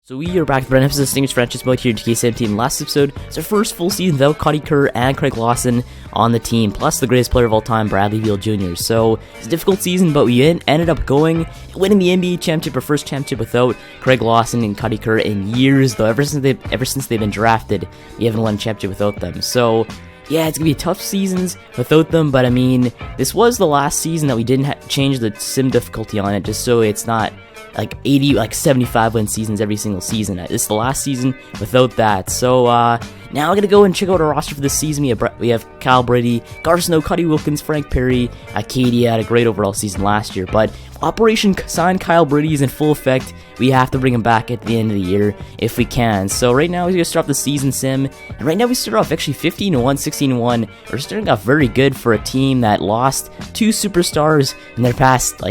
So we are back with an episode of Stingers franchise mode here in 2K17. Last episode, it's our first full season without Cody Kerr and Craig Lawson on the team, plus the greatest player of all time, Bradley Beal Jr. So it's a difficult season, but we ended up winning the NBA championship, our first championship without Craig Lawson and Cody Kerr in years. Though ever since they've been drafted, we haven't won a championship without them. So yeah, it's gonna be tough seasons without them, but I mean, this was the last season that we didn't change the sim difficulty on it, just so it's not like 75 win seasons every single season. It's the last season without that. So now we're gonna go and check out our roster for this season. We have Kyle Brady, Gar Snow, Cody Wilkins, Frank Perry, Katie had a great overall season last year, but Operation Sign Kyle Brady is in full effect. We have to bring him back at the end of the year if we can. So right now we're gonna start off the season sim, and right now we start off actually 15-1, 16-1. We're starting off very good for a team that lost two superstars in their past,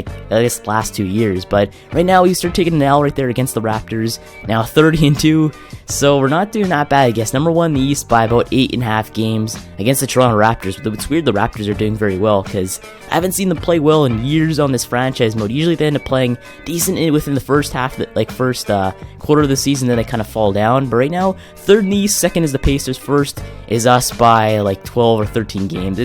last 2 years. But right now we start taking an L right there against the Raptors. Now 30-2, so we're not doing that bad, I guess. Number one in the East by about 8.5 games against the Toronto Raptors. But it's weird the Raptors are doing very well, because I haven't seen them play well in years on this franchise mode. Usually they end up playing decent within the first half, first quarter of the season, then they kind of fall down. But right now, third in the East, second is the Pacers, first is us by like 12 or 13 games.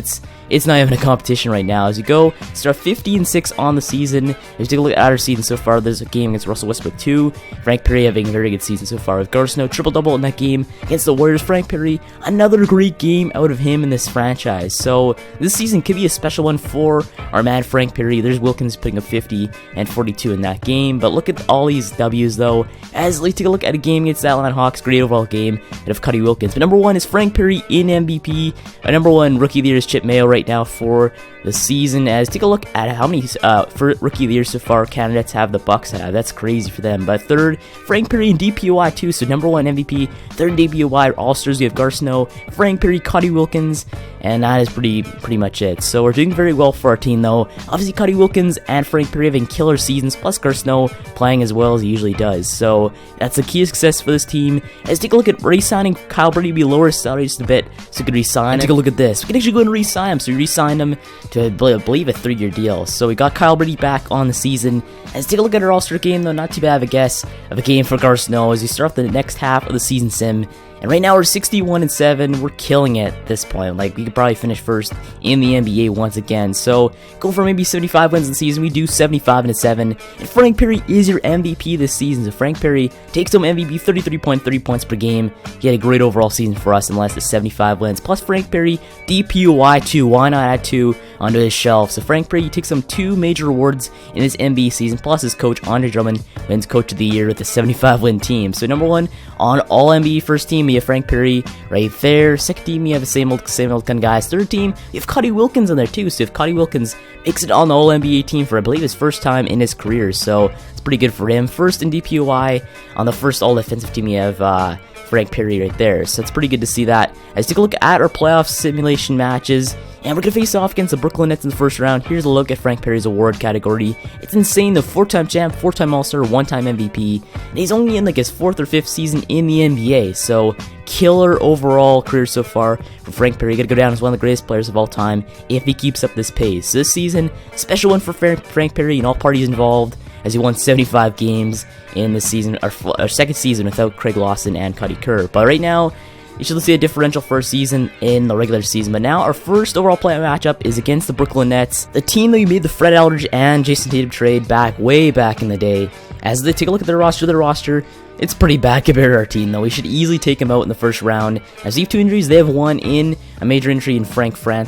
It's not even a competition right now. As you go, start 15-6 on the season. If you take a look at our season so far, there's a game against Russell Westbrook 2. Frank Perry having a very good season so far with Gar Snow, triple-double in that game against the Warriors. Frank Perry, another great game out of him in this franchise. So this season could be a special one for our man Frank Perry. There's Wilkins putting up 50 and 42 in that game. But look at all these W's though. As we take a look at a game against the Atlanta Hawks, great overall game out of Cody Wilkins. But number one is Frank Perry in MVP. Number one rookie of the year is Chip Mayo right now for the season. As take a look at how many for rookie of the year so far candidates have the Bucks have. That's crazy for them. But third, Frank Perry and DPOY too. So number one MVP, third DPOY All-Stars. We have Gar Snow, Frank Perry, Cody Wilkins, and that is pretty much it. So we're doing very well for our team though. Obviously Cody Wilkins and Frank Perry having killer seasons, plus Gar Snow playing as well as he usually does. So that's the key to success for this team. As take a look at re-signing Kyle Brady to be lower his salary just a bit, so we could re-sign. Take a look at this. We can actually go and re-sign him. So we re-signed him to, I believe, a 3-year deal. So we got Kyle Brady back on the season. As take a look at our All-Star game though, not too bad of a guess of a game for Gar Snow as we start off the next half of the season sim. And right now we're 61-7. We're killing it at this point. Like, we could probably finish first in the NBA once again. So go for maybe 75 wins in the season. We do 75-7. And Frank Perry is your MVP this season. So Frank Perry takes home MVP, 33.3 points per game. He had a great overall season for us and last at 75 wins. Plus Frank Perry, DPOY 2. Why not add 2 onto his shelf? So Frank Perry takes home 2 major awards in his NBA season. Plus his coach, Andre Drummond, wins Coach of the Year with a 75-win team. So number one on all NBA first team, we have Frank Perry right there. Second team, we have the same old kind of guys. Third team, we have Cody Wilkins on there too. So if Cody Wilkins makes it on the All-NBA team for, I believe, his first time in his career, so it's pretty good for him. First in DPOY on the first All-Defensive team, we have Frank Perry right there. So it's pretty good to see that. As take a look at our playoff simulation matches, and we're going to face off against the Brooklyn Nets in the first round. Here's a look at Frank Perry's award category. It's insane. The 4-time champ, 4-time All-Star, 1-time MVP. And he's only in like his 4th or 5th season in the NBA. So killer overall career so far for Frank Perry. Going to go down as one of the greatest players of all time if he keeps up this pace. So this season, special one for Frank Perry and all parties involved, as he won 75 games in this season, our second season without Craig Lawson and Cody Kerr. But right now, you should see a differential for a season in the regular season. But now our first overall playoff matchup is against the Brooklyn Nets, the team that we made the Fred Aldridge and Jason Tatum trade way back in the day. As they take a look at their roster, it's pretty bad compared to our team, though. We should easily take them out in the first round. As they have 2 injuries, they have one in a major injury in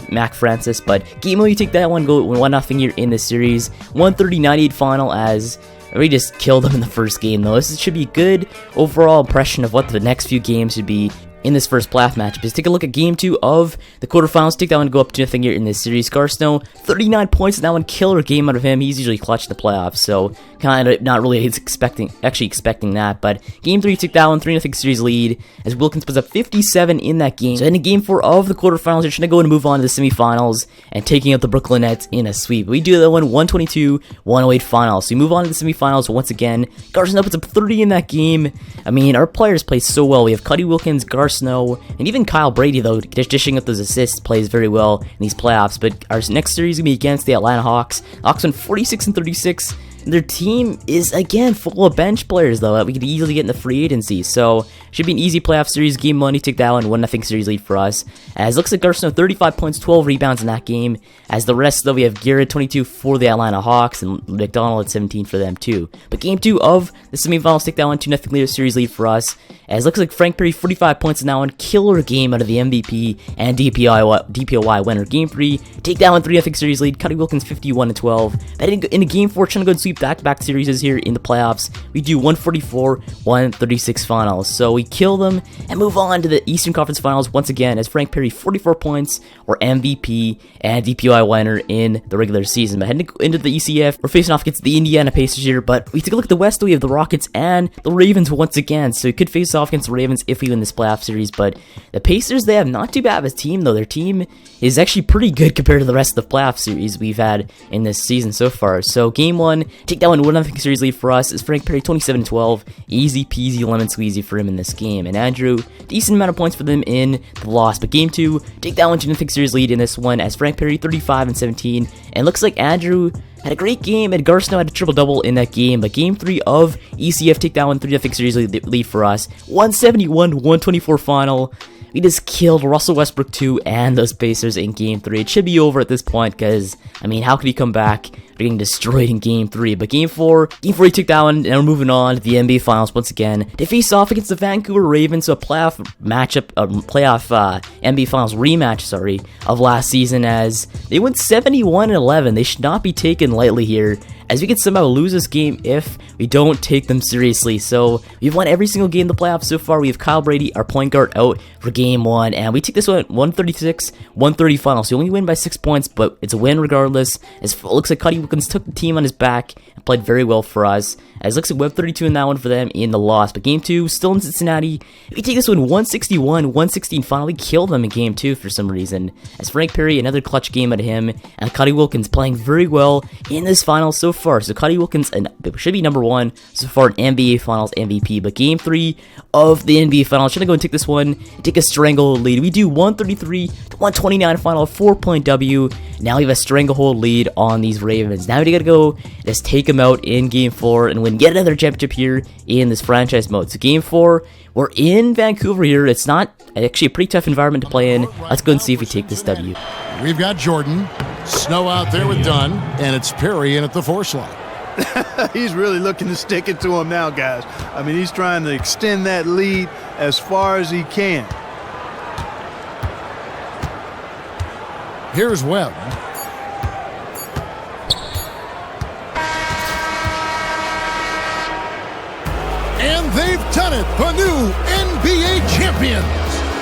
Mac Francis. But game you take that one, go 1-0 here in this series. 130-98 final as we just killed them in the first game, though. This should be a good overall impression of what the next few games should be in this first playoff matchup. Just take a look at game 2 of the quarterfinals. Take that one to go up to 2-0 here in this series. Gar Snow, 39 points in that one. Killer game out of him. He's usually clutch in the playoffs, so kind of not really expecting that. But game 3 took that one, 3-0 series lead as Wilkins puts up 57 in that game. So in game 4 of the quarterfinals, you're trying to go and move on to the semifinals and taking out the Brooklyn Nets in a sweep. We do that one 122-108 final. So we move on to the semifinals once again. Gar Snow puts up 30 in that game. I mean, our players play so well. We have Cody Wilkins, Gar Snow, and even Kyle Brady, though, just dishing up those assists, plays very well in these playoffs. But our next series is going to be against the Atlanta Hawks. Hawks won 46-36. Their team is, again, full of bench players, though, that we could easily get in the free agency. So, should be an easy playoff series. Game 1, you take that one, 1-0 series lead for us. As looks like Garson, 35 points, 12 rebounds in that game. As the rest, though, we have Garrett, 22 for the Atlanta Hawks, and McDonald at 17 for them, too. But game 2 of the semifinals, take that one, 2-0 lead series lead for us. As looks like Frank Perry, 45 points in that one. Killer game out of the MVP and DPOY winner. Game 3, take that one, 3-0 series lead. Cuddy Wilkins, 51-12. But in the game 4, trying to go and sweep back-to-back series here in the playoffs. We do 144-136 finals. So we kill them and move on to the Eastern Conference Finals once again as Frank Perry, 44 points, or MVP and DPOY winner in the regular season. But heading into the ECF, we're facing off against the Indiana Pacers here. But we take a look at the West, we have the Rockets and the Ravens once again. So we could face off against the Ravens if we win this playoff series. But the Pacers, they have not too bad of a team, though. Their team is actually pretty good compared to the rest of the playoff series we've had in this season so far. So game 1, take that one, 1-0 series lead for us is Frank Perry, 27-12. Easy peasy lemon squeezy for him in this game. And Andrew, decent amount of points for them in the loss. But game 2, take that one, 2-0 series lead in this one as Frank Perry, 35-17. And looks like Andrew had a great game, and Garcino had a triple-double in that game. But game 3 of ECF, take that one, 3-0 series lead for us. 171-124 final. We just killed Russell Westbrook 2 and those Pacers in game 3. It should be over at this point because, I mean, how could he come back? Getting destroyed in game 3. But game 4 he took that one, and we're moving on to the NBA Finals once again. They face off against the Vancouver Ravens, so a playoff matchup, NBA Finals rematch, of last season as they went 71-11. They should not be taken lightly here, as we could somehow lose this game if we don't take them seriously. So we've won every single game in the playoffs so far. We have Kyle Brady, our point guard, out for game 1, and we take this one 136-130 final. So we only win by 6 points, but it's a win regardless. As it looks like Cuddy Wilkins took the team on his back and played very well for us. As it looks like Web 32 in that one for them in the loss. But game 2, still in Cincinnati. We take this one 161-116 final. We kill them in game 2 for some reason. As Frank Perry, another clutch game out of him. And Cuddy Wilkins playing very well in this final so far. So Cuddy Wilkins should be number 1 so far in NBA Finals MVP. But game 3 of the NBA Finals, should I go and take this one and take a stranglehold lead. We do 133-129 final, 4-point W. Now we have a stranglehold lead on these Ravens. Now we gotta go just take them out in game 4 and win yet another championship here in this franchise mode. So game 4, we're in Vancouver here. It's not actually a pretty tough environment to play in. Let's go and see if we take this W. We've got Jordan, Snow out there with Dunn, and it's Perry in at the 4 slot. He's really looking to stick it to him now, guys. I mean, he's trying to extend that lead as far as he can. Here's Webb. And they've done it, the new NBA champions.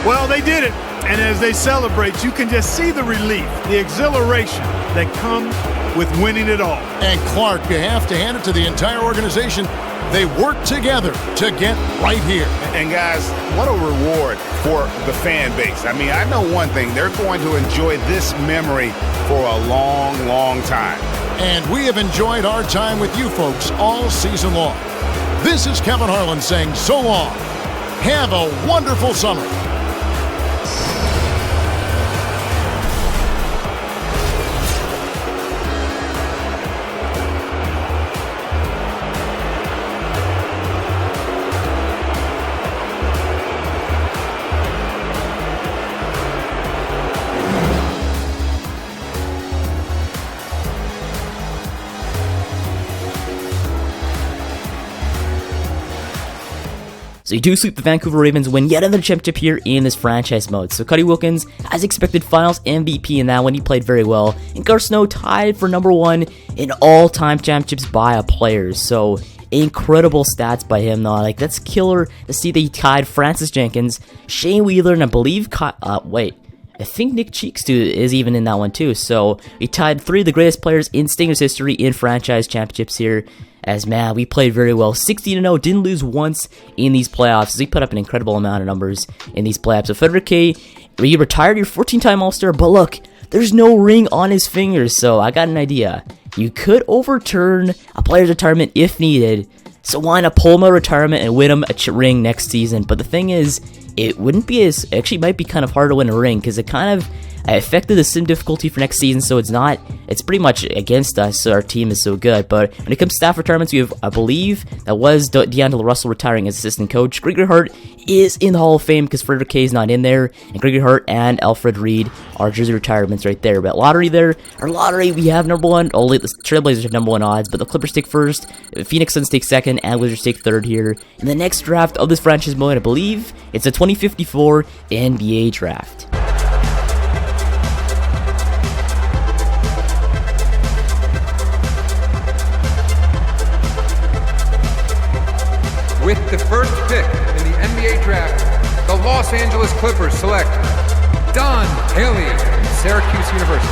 Well, they did it. And as they celebrate, you can just see the relief, the exhilaration that comes with winning it all. And Clark, you have to hand it to the entire organization. They work together to get right here. And guys, what a reward for the fan base. I mean, I know one thing. They're going to enjoy this memory for a long, long time. And we have enjoyed our time with you folks all season long. This is Kevin Harlan saying so long. Have a wonderful summer. So you do sweep the Vancouver Ravens, win yet another championship here in this franchise mode. So Cuddy Wilkins, as expected, Finals MVP in that one. He played very well. And Garcino tied for number 1 in all-time championships by a player. So incredible stats by him, though. Like, that's killer to see that he tied Francis Jenkins, Shane Wheeler, and I believe I think Nick Cheeks is even in that one too. So he tied 3 of the greatest players in Stingers history in franchise championships here. As, man, we played very well. 16-0, didn't lose once in these playoffs. So he put up an incredible amount of numbers in these playoffs. So Frederick K, you retired your 14-time All-Star, but look, there's no ring on his fingers. So I got an idea. You could overturn a player's retirement if needed. So why not pull him a retirement and win him a ring next season? But the thing is, it wouldn't be actually might be kind of hard to win a ring because it kind of I affected the sim difficulty for next season, so it's pretty much against us, so our team is so good. But when it comes to staff retirements, we have, I believe, that was D'Angelo Russell retiring as assistant coach. Gregory Hart is in the Hall of Fame because Frederick K is not in there, and Gregory Hart and Alfred Reed are jersey retirements right there. But lottery there, our lottery, we have number 1. Only the Trailblazers have number 1 odds, but the Clippers take first, Phoenix Suns take second, and Wizards take third here. In the next draft of this franchise mode, I believe it's a 2054 NBA draft. With the first pick in the NBA draft, the Los Angeles Clippers select Don Haley from Syracuse University.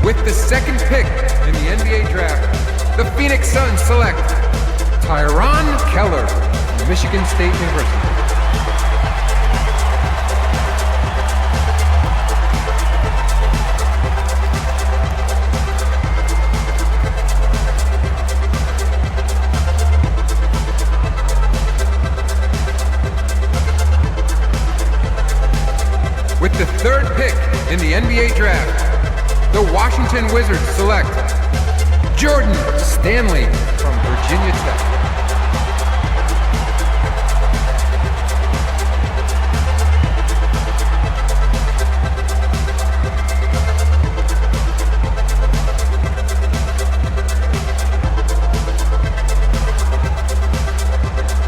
With the second pick in the NBA draft, the Phoenix Suns select Tyron Keller from Michigan State University. With the third pick in the NBA draft, the Washington Wizards select Jordan Stanley from Virginia Tech.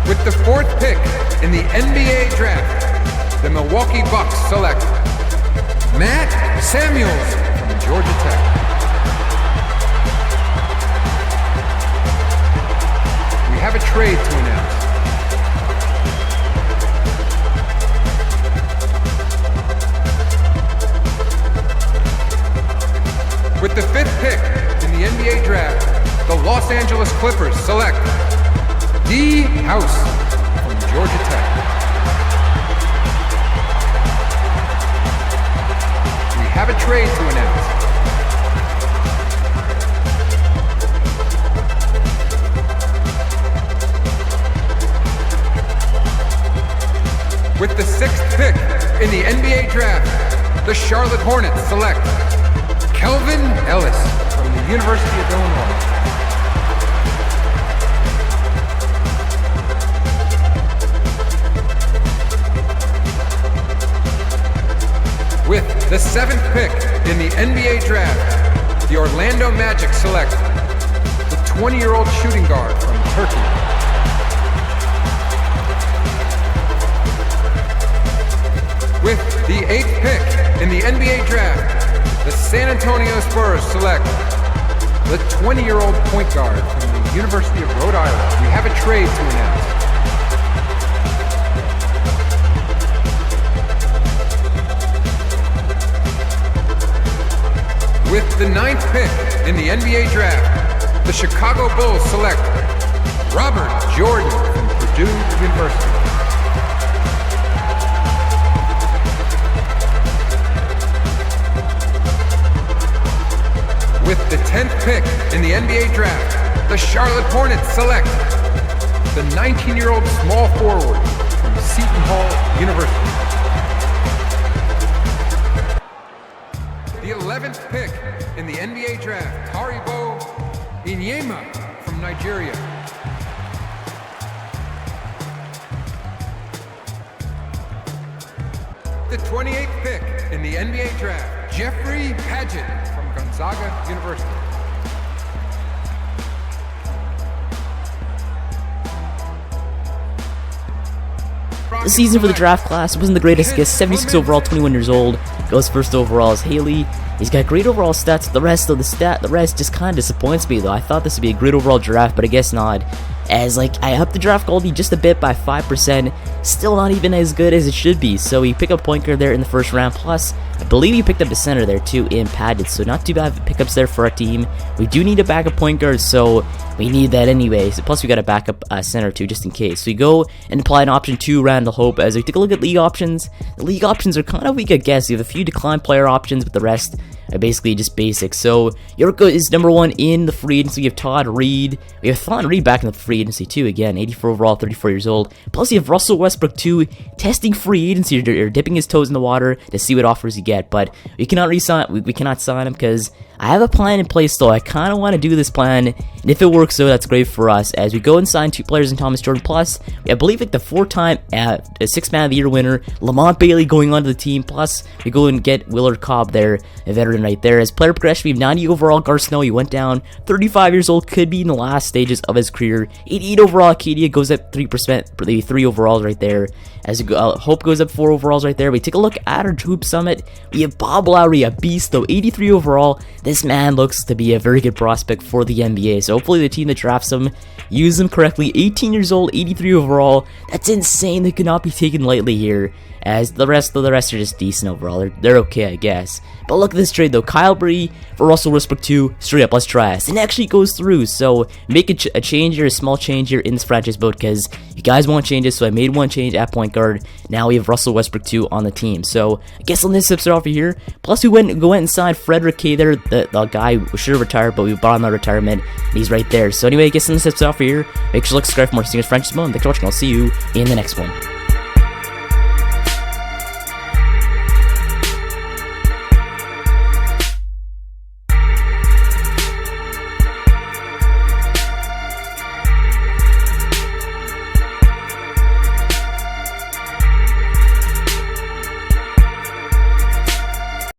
With the fourth pick in the NBA draft, the Milwaukee Bucks select Matt Samuels from Georgia Tech. We have a trade to announce. With the fifth pick in the NBA draft, the Los Angeles Clippers select D. House from Georgia Tech. We have a trade to announce. With the sixth pick in the NBA draft, the Charlotte Hornets select Kelvin Ellis from the University of Illinois. With the seventh pick in the NBA draft, the Orlando Magic select the 20-year-old shooting guard from Turkey. With the eighth pick in the NBA draft, the San Antonio Spurs select the 20-year-old point guard from the University of Rhode Island. We have a trade to announce. With the ninth pick in the NBA draft, the Chicago Bulls select Robert Jordan from Purdue University. With the 10th pick in the NBA draft, the Charlotte Hornets select the 19-year-old small forward from Seton Hall University. The 11th pick in the NBA draft, Taribo Inyema from Nigeria. The 28th pick in the NBA draft, Jeffrey Padgett from Gonzaga University. The season for the draft class wasn't the greatest. Gets 76 overall, 21 years old. Goes first overall as Haley. He's got great overall stats. The rest just kind of disappoints me though. I thought this would be a great overall draft, but I guess not. as like I upped the draft quality just a bit by 5%, still not even as good as it should be. So we pick up point guard there in the first round, plus I believe you picked up the center there too in padded, so not too bad pickups there for our team. We do need a backup point guard, so we need that anyways. Plus we got a backup center too, just in case. So we go and apply an option 2 Randall Hope. As we take a look at league options, the league options are kind of weak, I guess. You have a few decline player options, but the rest are basically just basic. So Yorko is number 1 in the free agency. We have Todd Reed. We have Thon Reed back in the free agency too. Again, 84 overall, 34 years old. Plus you have Russell Westbrook too, testing free agency, or dipping his toes in the water to see what offers you get. But we cannot re-sign. We cannot sign him because I have a plan in place though. I kind of want to do this plan, and if it works though, that's great for us. As we go and sign 2 players in Thomas Jordan, plus I believe like the 4-time 6th Man of the Year winner Lamont Bailey going onto the team. Plus we go and get Willard Cobb there, a veteran right there. As player progression, we have 90 overall Gar Snow. He went down, 35 years old, could be in the last stages of his career. 88 overall Acadia goes up 3%, for the 3 overalls right there. As Hope goes up 4 overalls right there. We take a look at our Hoop Summit. We have Bob Lowry, a beast though, 83 overall. This man looks to be a very good prospect for the NBA. So hopefully the team that drafts him use him correctly. 18 years old, 83 overall. That's insane. They cannot be taken lightly here. As the rest are just decent overall. They're okay, I guess. But look at this trade though. Kyle Bree for Russell Westbrook 2. Straight up, let's try it. And it actually goes through. So make a change here, a small change here in this franchise boat, because you guys want changes. So I made one change at point guard. Now we have Russell Westbrook 2 on the team. So I guess on this episode over here. Plus we went and signed Frederick K there, the guy who should have retired, but we bought him out of retirement. And he's right there. So anyway, I guess on this episode over here, make sure to subscribe for more Stingers franchise mode. Thanks for watching. I'll see you in the next one.